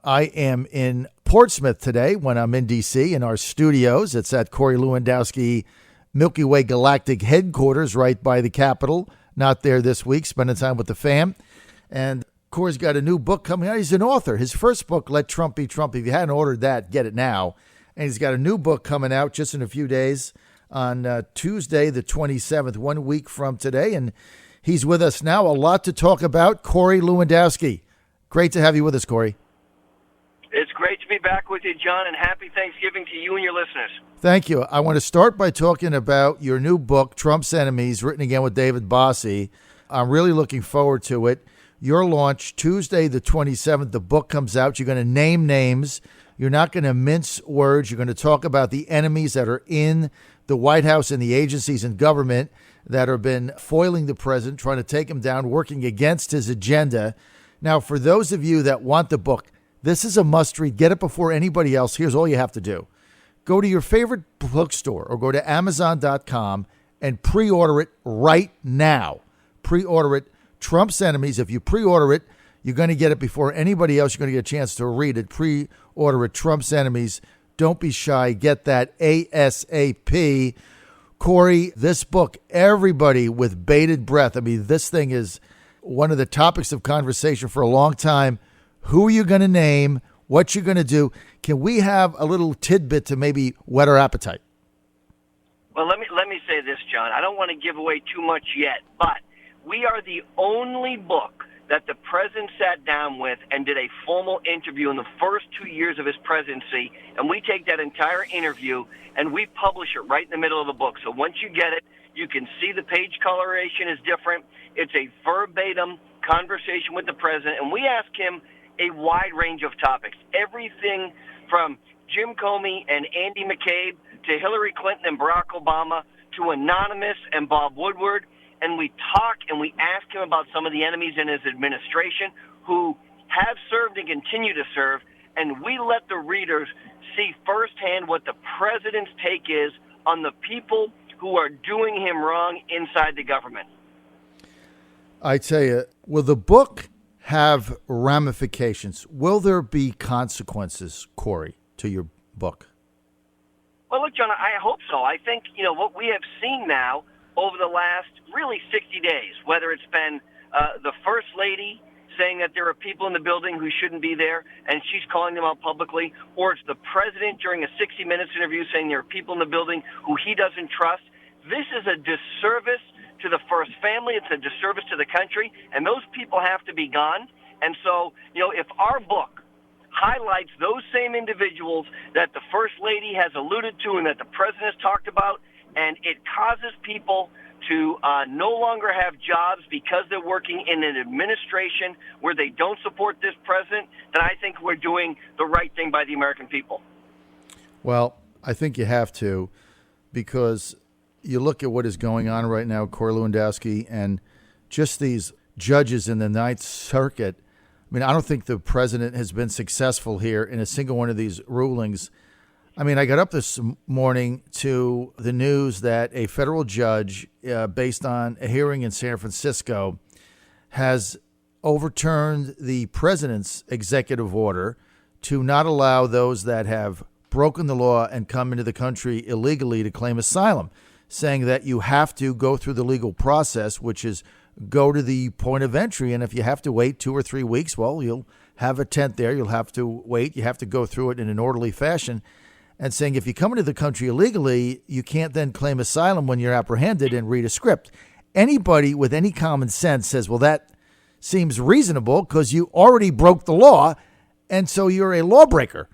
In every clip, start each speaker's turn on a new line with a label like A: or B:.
A: I am in Portsmouth today when I'm in D.C. in our studios. It's at Corey Lewandowski Milky Way Galactic headquarters right by the Capitol. Not there this week, spending time with the fam. And Corey's got a new book coming out. He's an author. His first book, Let Trump Be Trump. If you hadn't ordered that, get it now. And he's got a new book coming out just in a few days on Tuesday, the 27th, 1 week from today. And he's with us now. A lot to talk about. Corey Lewandowski. Great to have you with us, Corey.
B: It's great to be back with you, John, and happy Thanksgiving to you and your listeners.
A: Thank you. I want to start by talking about your new book, Trump's Enemies, written again with David Bossie. I'm really looking forward to it. Your launch, Tuesday the 27th, the book comes out. You're going to name names. You're not going to mince words. You're going to talk about the enemies that are in the White House and the agencies and government that have been foiling the president, trying to take him down, working against his agenda. Now, for those of you that want the book, this is a must-read. Get it before anybody else. Here's all you have to do. Go to your favorite bookstore or go to Amazon.com and pre-order it right now. Pre-order it. Trump's Enemies. If you pre-order it, you're going to get it before anybody else. You're going to get a chance to read it. Pre-order it. Trump's Enemies. Don't be shy. Get that ASAP. Corey, this book, everybody with bated breath. I mean, this thing is one of the topics of conversation for a long time. Who are you going to name? What you're going to do? Can we have a little tidbit to maybe whet our appetite?
B: Well, let me say this, John. I don't want to give away too much yet, but we are the only book that the president sat down with and did a formal interview in the first 2 years of his presidency, and we take that entire interview and we publish it right in the middle of the book. So once you get it, you can see the page coloration is different. It's a verbatim conversation with the president, and we ask him a wide range of topics, everything from Jim Comey and Andy McCabe to Hillary Clinton and Barack Obama to Anonymous and Bob Woodward. And we talk and we ask him about some of the enemies in his administration who have served and continue to serve. And we let the readers see firsthand what the president's take is on the people who are doing him wrong inside the government.
A: I tell you, will the book have ramifications? Will there be consequences, Corey, to your book?
B: Well, look, John, I hope so. I think, what we have seen now over the last really 60 days, whether it's been the First Lady saying that there are people in the building who shouldn't be there, and she's calling them out publicly, or it's the president during a 60 Minutes interview saying there are people in the building who he doesn't trust. This is a disservice to the first family. It's a disservice to the country, and those people have to be gone. And so, if our book highlights those same individuals that the First Lady has alluded to and that the president has talked about, and it causes people to no longer have jobs because they're working in an administration where they don't support this president, then I think we're doing the right thing by the American people.
A: Well, I think you have to, because you look at what is going on right now, Corey Lewandowski, and just these judges in the Ninth Circuit. I mean, I don't think the president has been successful here in a single one of these rulings. I mean, I got up this morning to the news that a federal judge, based on a hearing in San Francisco, has overturned the president's executive order to not allow those that have broken the law and come into the country illegally to claim asylum, saying that you have to go through the legal process, which is go to the point of entry. And if you have to wait 2 or 3 weeks, well, you'll have a tent there. You'll have to wait. You have to go through it in an orderly fashion. And saying if you come into the country illegally, you can't then claim asylum when you're apprehended and read a script. Anybody with any common sense says, well, that seems reasonable because you already broke the law, and so you're a lawbreaker,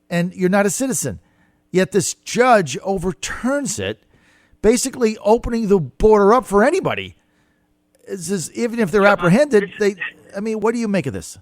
A: and you're not a citizen. Yet this judge overturns it, basically opening the border up for anybody. It says even if they're apprehended, what do you make of this?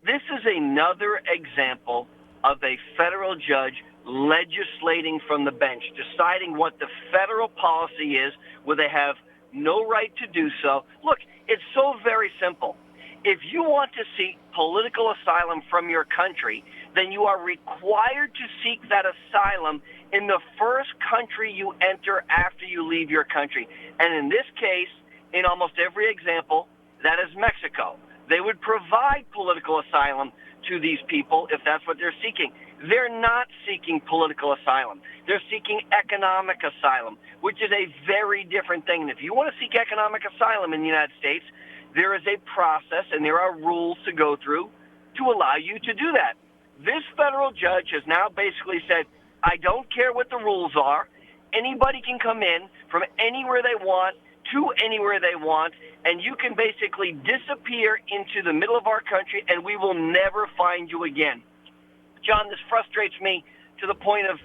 B: This is another example of a federal judge legislating from the bench, deciding what the federal policy is where they have no right to do so. Look, it's so very simple. If you want to seek political asylum from your country, then you are required to seek that asylum in the first country you enter after you leave your country. And in this case, in almost every example, that is Mexico. They would provide political asylum to these people if that's what they're seeking. They're not seeking political asylum. They're seeking economic asylum, which is a very different thing. And if you want to seek economic asylum in the United States, there is a process and there are rules to go through to allow you to do that. This federal judge has now basically said, I don't care what the rules are. Anybody can come in from anywhere they want to anywhere they want, and you can basically disappear into the middle of our country, and we will never find you again. John, this frustrates me to the point of,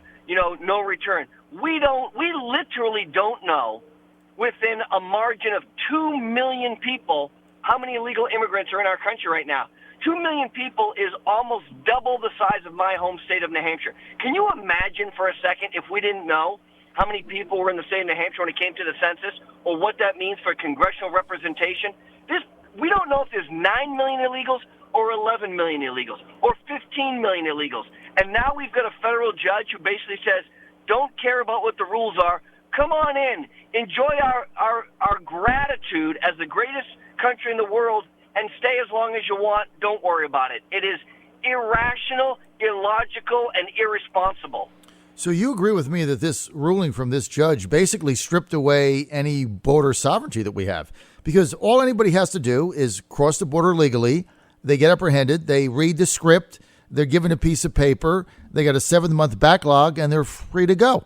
B: no return. We literally don't know within a margin of 2 million people how many illegal immigrants are in our country right now. 2 million people is almost double the size of my home state of New Hampshire. Can you imagine for a second if we didn't know how many people were in the state of New Hampshire when it came to the census, or what that means for congressional representation? We don't know if there's 9 million illegals or 11 million illegals or 15 million illegals. And now we've got a federal judge who basically says, don't care about what the rules are. Come on in. Enjoy our gratitude as the greatest country in the world and stay as long as you want. Don't worry about it. It is irrational, illogical, and irresponsible.
A: So you agree with me that this ruling from this judge basically stripped away any border sovereignty that we have? Because all anybody has to do is cross the border legally. They get apprehended. They read the script. They're given a piece of paper. They got a 7-month backlog, and they're free to go.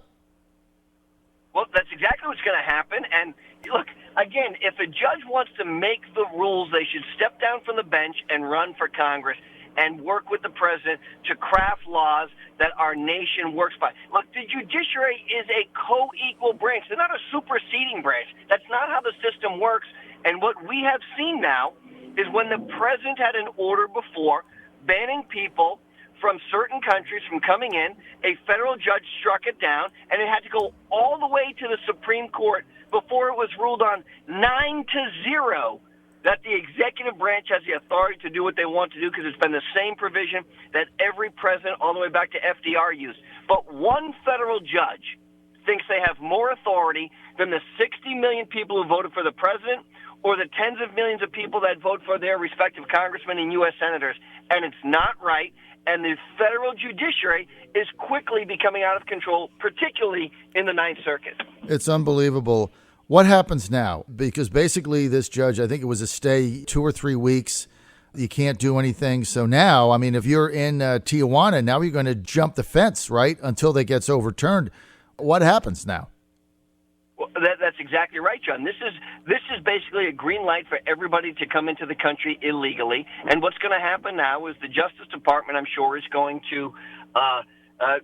B: Well, that's exactly what's going to happen. And look, again, if a judge wants to make the rules, they should step down from the bench and run for Congress and work with the president to craft laws that our nation works by. Look, the judiciary is a co-equal branch. They're not a superseding branch. That's not how the system works. And what we have seen now is when the president had an order before banning people from certain countries from coming in, a federal judge struck it down, and it had to go all the way to the Supreme Court before it was ruled on 9-0 that the executive branch has the authority to do what they want to do, because it's been the same provision that every president all the way back to FDR used. But one federal judge thinks they have more authority than the 60 million people who voted for the president or the tens of millions of people that vote for their respective congressmen and U.S. senators. And it's not right. And the federal judiciary is quickly becoming out of control, particularly in the Ninth Circuit.
A: It's unbelievable. What happens now? Because basically this judge, I think it was a stay 2 or 3 weeks. You can't do anything. So now, I mean, if you're in Tijuana, now you're going to jump the fence, right, until that gets overturned. What happens now?
B: Well, that's exactly right, John. This is basically a green light for everybody to come into the country illegally. And what's going to happen now is the Justice Department, I'm sure, is going to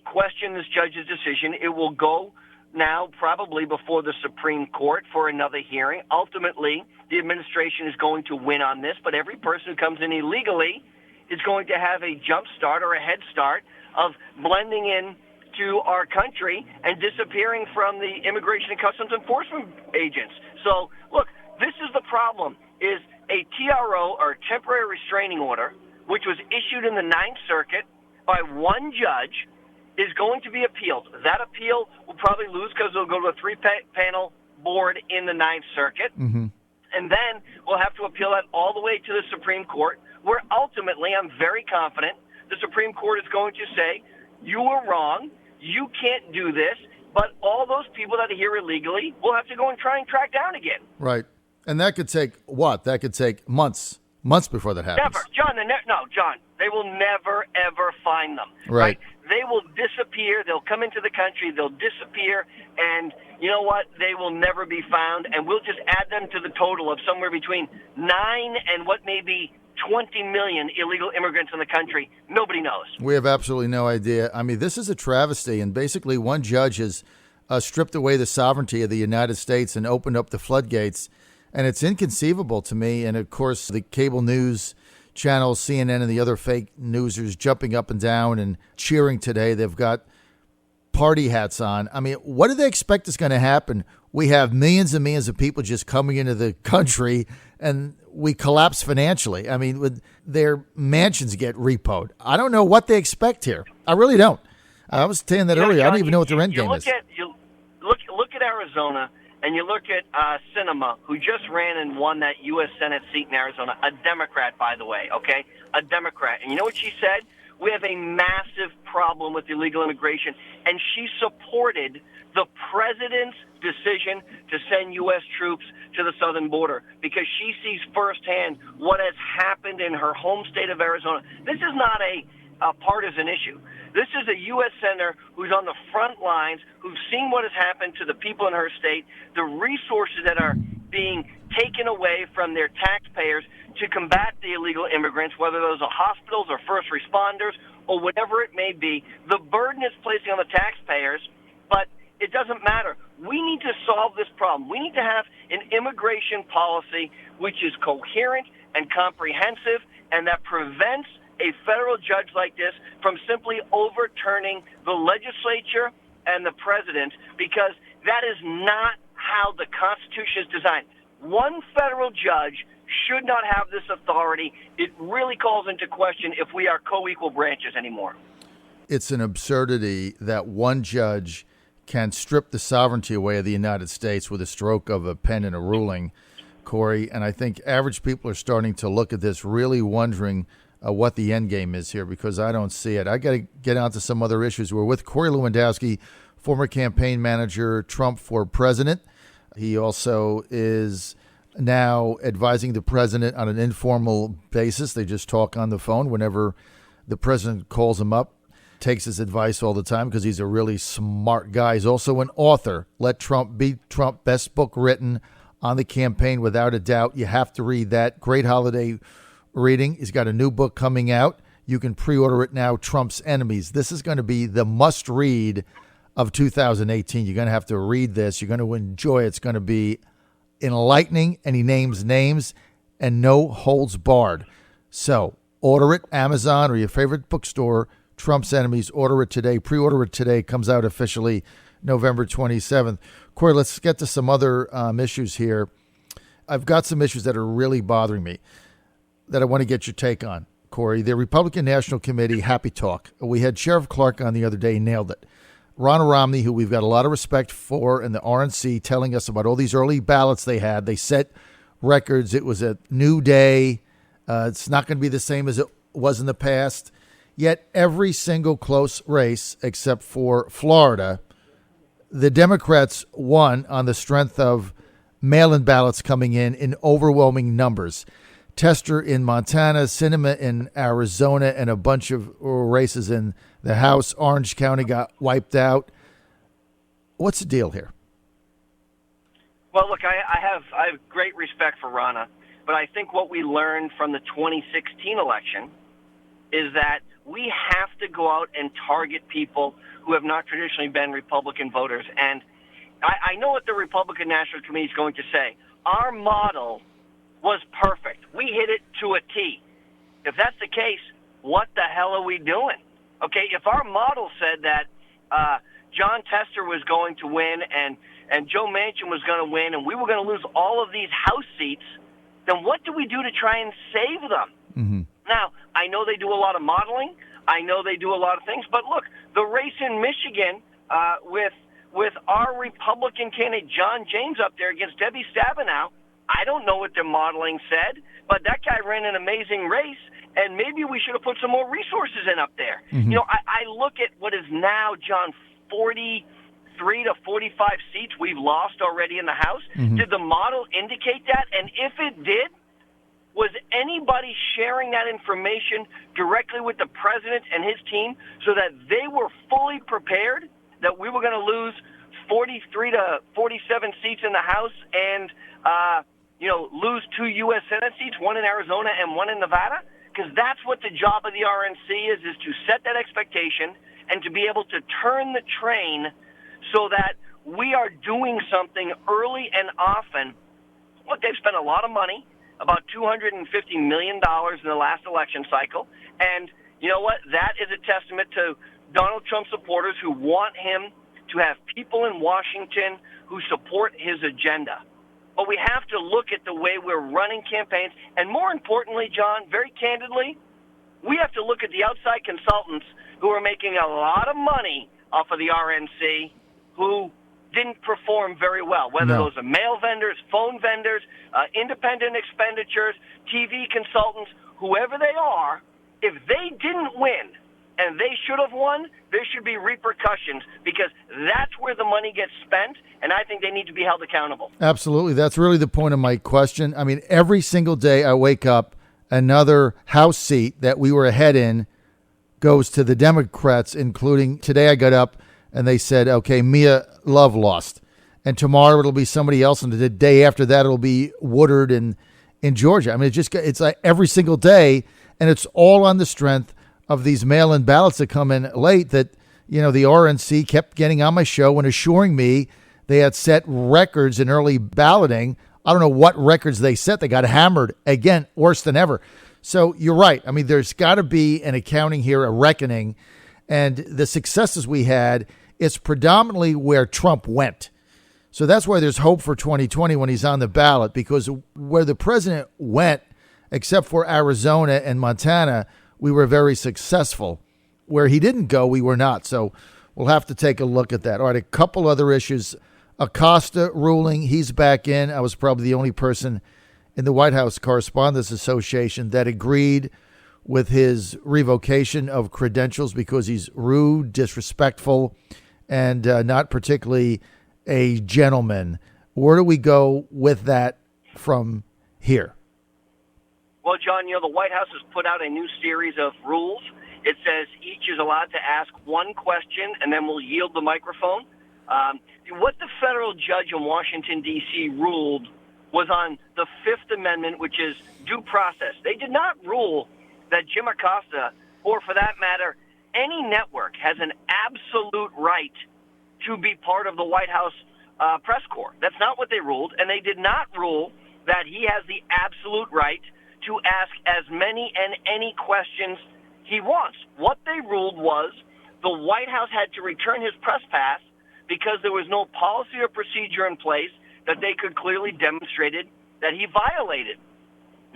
B: question this judge's decision. It will go now probably before the Supreme Court for another hearing. Ultimately, the administration is going to win on this, but every person who comes in illegally is going to have a jump start or a head start of blending in to our country and disappearing from the Immigration and Customs Enforcement agents. So, look, this is the problem, is a TRO, or temporary restraining order, which was issued in the Ninth Circuit by one judge, is going to be appealed. That appeal will probably lose because it'll go to a 3-panel board in the Ninth Circuit. Mm-hmm. And then we'll have to appeal that all the way to the Supreme Court, where ultimately, I'm very confident, the Supreme Court is going to say, you were wrong, you can't do this, but all those people that are here illegally will have to go and try and track down again.
A: Right. And that could take what? That could take months before that happens.
B: Never. John, they will never, ever find them.
A: Right.
B: They will disappear. They'll come into the country. They'll disappear. And you know what? They will never be found. And we'll just add them to the total of somewhere between 9 and what may be 20 million illegal immigrants in the country. Nobody knows. We
A: have absolutely no idea. I mean, this is a travesty. And basically one judge has stripped away the sovereignty of the United States and opened up the floodgates. And it's inconceivable to me. And, of course, the cable news channels, CNN and the other fake newsers jumping up and down and cheering today. They've got party hats on. I mean, what do they expect is going to happen? We have millions and millions of people just coming into the country and we collapse financially. I mean, with their mansions get repoed. I don't know what they expect here. I really don't. I was saying that earlier. John, I don't even know what their end game is.
B: Look at Arizona and you look at Sinema, who just ran and won that U.S. Senate seat in Arizona, a Democrat, by the way, okay? A Democrat. And you know what she said? We have a massive problem with illegal immigration, and she supported the president's decision to send U.S. troops to the southern border because she sees firsthand what has happened in her home state of Arizona. This is not a partisan issue. This is a U.S. senator who's on the front lines, who's seen what has happened to the people in her state, the resources that are being taken away from their taxpayers to combat the illegal immigrants, whether those are hospitals or first responders or whatever it may be. The burden is placing on the taxpayers, but it doesn't matter. We need to solve this problem. We need to have an immigration policy which is coherent and comprehensive and that prevents a federal judge like this from simply overturning the legislature and the president, because that is not how the Constitution is designed. One federal judge should not have this authority. It really calls into question if we are co-equal branches anymore.
A: It's an absurdity that one judge can strip the sovereignty away of the United States with a stroke of a pen and a ruling, Corey. And I think average people are starting to look at this really wondering what the end game is here, because I don't see it. I got to get on to some other issues. We're with Corey Lewandowski, former campaign manager, Trump for president. He also is now advising the president on an informal basis. They just talk on the phone whenever the president calls him up, takes his advice all the time because he's a really smart guy. He's also an author. Let Trump Be Trump, best book written on the campaign, without a doubt. You have to read that. Great holiday reading. He's got a new book coming out. You can pre-order it now, Trump's Enemies. This is going to be the must-read of 2018. You're going to have to read this. You're going to enjoy it. It's going to be enlightening, and he names names and no holds barred. So order it, Amazon or your favorite bookstore, Trump's Enemies. Order it today. Pre-order it today. Comes out officially November 27th. Corey, let's get to some other issues here. I've got some issues that are really bothering me that I want to get your take on, Corey. The Republican National Committee, happy talk. We had Sheriff Clark on the other day, nailed it. Ron Romney, who we've got a lot of respect for, and the RNC telling us about all these early ballots they had. They set records. It was a new day. It's not going to be the same as it was in the past. Yet every single close race, except for Florida, the Democrats won on the strength of mail-in ballots coming in overwhelming numbers. Tester in Montana, Sinema in Arizona, and a bunch of races in the House. Orange County got wiped out. What's the deal here?
B: Well, look, I have great respect for Ronna, but I think what we learned from the 2016 election is that we have to go out and target people who have not traditionally been Republican voters. And I know what the Republican National Committee is going to say. Our model was perfect. We hit it to a T. If that's the case, what the hell are we doing? Okay, if our model said that John Tester was going to win and Joe Manchin was going to win and we were going to lose all of these House seats, then what do we do to try and save them?
A: Mm-hmm.
B: Now, I know they do a lot of modeling. I know they do a lot of things. But look, the race in Michigan with our Republican candidate John James up there against Debbie Stabenow, I don't know what their modeling said, but that guy ran an amazing race, and maybe we should have put some more resources in up there.
A: Mm-hmm.
B: You know, I look at what is now, John, 43 to 45 seats we've lost already in the House.
A: Mm-hmm.
B: Did the model indicate that? And if it did, was anybody sharing that information directly with the president and his team so that they were fully prepared that we were going to lose 43 to 47 seats in the House and lose 2 U.S. Senate seats, one in Arizona and one in Nevada? Because that's what the job of the RNC is to set that expectation and to be able to turn the train so that we are doing something early and often. Look, they've spent a lot of money, about $250 million in the last election cycle. And you know what? That is a testament to Donald Trump supporters who want him to have people in Washington who support his agenda. But we have to look at the way we're running campaigns. And more importantly, John, very candidly, we have to look at the outside consultants who are making a lot of money off of the RNC, who didn't perform very well, whether those are mail vendors, phone vendors, independent expenditures, TV consultants, whoever they are. If they didn't win and they should have won, there should be repercussions because that's where the money gets spent, and I think they need to be held accountable.
A: Absolutely. That's really the point of my question. I mean, every single day I wake up, another House seat that we were ahead in goes to the Democrats, including today I got up and they said, okay, Mia Love lost. And tomorrow it'll be somebody else. And the day after that, it'll be Woodard in Georgia. I mean, it's like every single day. And it's all on the strength of these mail-in ballots that come in late that, you know, the RNC kept getting on my show and assuring me they had set records in early balloting. I don't know what records they set. They got hammered again, worse than ever. So you're right. I mean, there's got to be an accounting here, a reckoning. And the successes we had, it's predominantly where Trump went. So that's why there's hope for 2020 when he's on the ballot, because where the president went, except for Arizona and Montana, we were very successful. Where he didn't go, we were not. So we'll have to take a look at that. All right, a couple other issues. Acosta ruling, he's back in. I was probably the only person in the White House Correspondents Association that agreed with his revocation of credentials because he's rude, disrespectful, and not particularly a gentleman. Where do we go with that from here?
B: Well, John, you know, the White House has put out a new series of rules. It says each is allowed to ask one question, and then we'll yield the microphone. What the federal judge in Washington, D.C. ruled was on the Fifth Amendment, which is due process. They did not rule that Jim Acosta, or for that matter, any network, has an absolute right to be part of the White House press corps. That's not what they ruled, and they did not rule that he has the absolute right to ask as many and any questions he wants. What they ruled was the White House had to return his press pass because there was no policy or procedure in place that they could clearly demonstrated that he violated.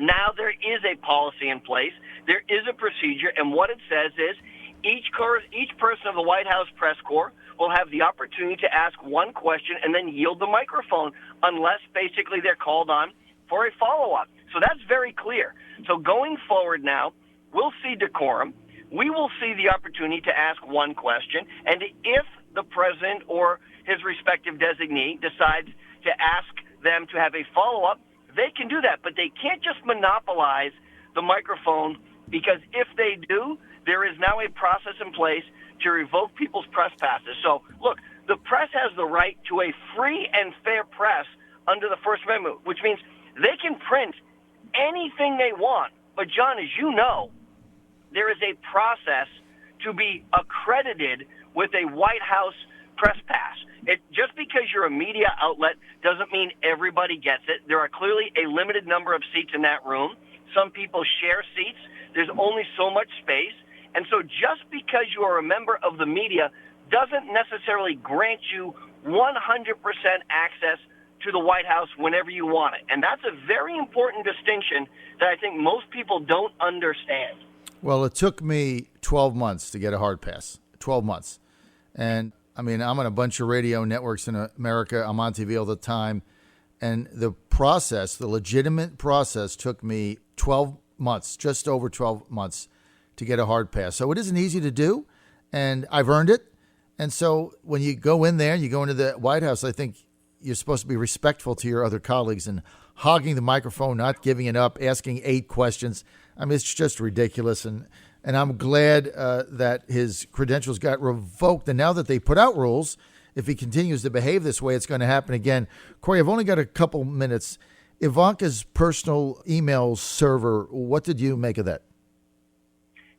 B: Now there is a policy in place. There is a procedure, and what it says is each person of the White House press corps will have the opportunity to ask one question and then yield the microphone unless basically they're called on for a follow-up. So that's very clear. So going forward now, we'll see decorum. We will see the opportunity to ask one question, and if the president or his respective designee decides to ask them to have a follow-up, they can do that, but they can't just monopolize the microphone, because if they do, there is now a process in place to revoke people's press passes. So, look, the press has the right to a free and fair press under the First Amendment, which means they can print anything they want. But, John, as you know, there is a process to be accredited with a White House press pass. Just because you're a media outlet doesn't mean everybody gets it. There are clearly a limited number of seats in that room. Some people share seats. There's only so much space. And so just because you are a member of the media doesn't necessarily grant you 100% access to the White House whenever you want it. And that's a very important distinction that I think most people don't understand.
A: Well, it took me 12 months to get a hard pass. 12 months. And I mean, I'm on a bunch of radio networks in America. I'm on TV all the time. And the process, the legitimate process, took me 12 months, just over 12 months to get a hard pass. So it isn't easy to do, and I've earned it. And so when you go in there, you go into the White House, I think you're supposed to be respectful to your other colleagues and hogging the microphone, not giving it up, asking 8 questions. I mean, it's just ridiculous. And I'm glad that his credentials got revoked. And now that they put out rules, if he continues to behave this way, it's going to happen again. Corey, I've only got a couple minutes. Ivanka's personal email server, what did you make of that?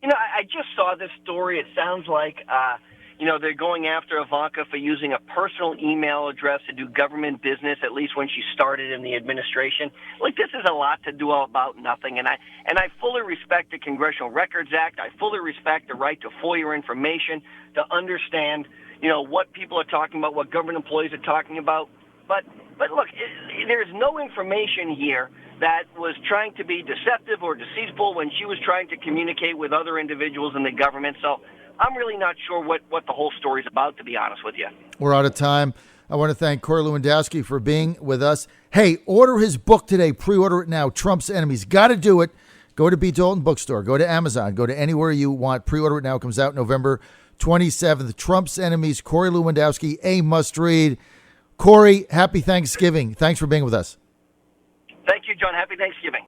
B: You know, I just saw this story. It sounds like, they're going after Ivanka for using a personal email address to do government business, at least when she started in the administration. Like, this is a lot to do about nothing. And I fully respect the Congressional Records Act. I fully respect the right to FOIA information, to understand, what people are talking about, what government employees are talking about. But look, there's no information here that was trying to be deceptive or deceitful when she was trying to communicate with other individuals in the government. So I'm really not sure what the whole story is about, to be honest with you.
A: We're out of time. I want to thank Corey Lewandowski for being with us. Hey, order his book today. Pre-order it now. Trump's Enemies. Got to do it. Go to B. Dalton Bookstore. Go to Amazon. Go to anywhere you want. Pre-order it now. It comes out November 27th. Trump's Enemies. Corey Lewandowski. A must-read. Corey, happy Thanksgiving. Thanks for being with us.
B: Thank you, John. Happy Thanksgiving.